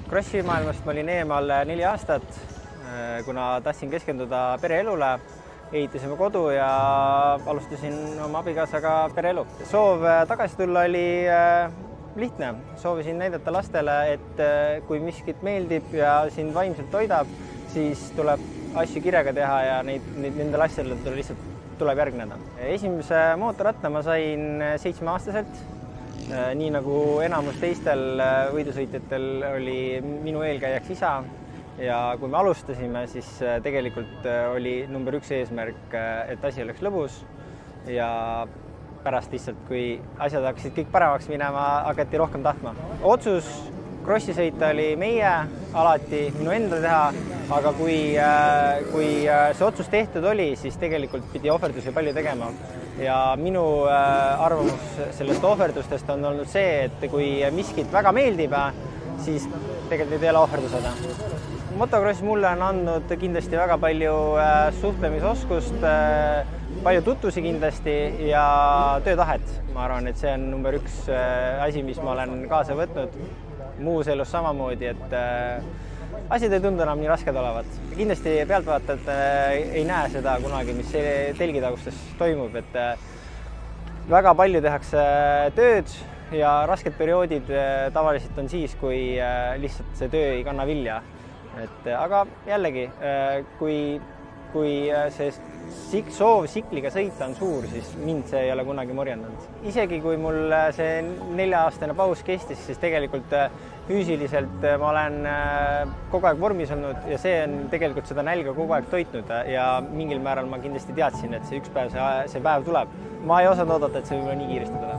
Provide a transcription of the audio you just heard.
Krossi maailmast ma olin eemal 4 aastat, kuna tahtsin keskenduda pereelule. Ehitasime kodu ja alustasin oma abikaasaga pereelu. Soov tagasi tulla oli lihtne. Soovisin näidata lastele, et kui miskit meeldib ja sind vaimselt toidab, siis tuleb asju kirjaga teha ja nendel asjadel lihtsalt tuleb järgneda. Esimese mootorratta ma sain 7-aastaselt. Nii nagu enamus teistel võidusõitjatel oli minu eelkäijaks isa ja kui me alustasime, siis tegelikult oli number 1 eesmärk, et asi oleks lõbus ja pärast lihtsalt, kui asjad hakkasid kõik paremaks minema, hakati rohkem tahtma. Otsus krossi sõita oli meie alati minu enda teha, aga kui see otsus tehtud oli, siis tegelikult pidi ohverdusi palju tegema. Ja minu arvamus sellest ohverdustest on olnud see, et kui miskit väga meeldib, siis tegelikult ei ole ohverdused. Motocross mulle on andnud kindlasti väga palju suhtlemisoskust, palju tutvusi kindlasti ja töötahet. Ma arvan, et see on number 1 asi, mis ma olen kaasa võtnud. Muus elus samamoodi, et asjad ei tundu enam nii rasked olevat. Kindlasti pealtvaatajad ei näe seda kunagi, mis telgitagustes toimub, et väga palju tehakse tööd ja rasked perioodid tavaliselt on siis, kui lihtsalt see töö ei kanna vilja. Aga jällegi, kui see soov sikliga sõita on suur, siis mind see ei ole kunagi morjendanud. Isegi kui mul see 4-aastane paus kestis, siis tegelikult füüsiliselt ma olen kogu aeg vormis olnud ja see on tegelikult seda nälga kogu aeg toitnud ja mingil määral ma kindlasti teadsin, et see üks päev see päev tuleb. Ma ei osanud oodata, et see võib nii kiiresti tuleb.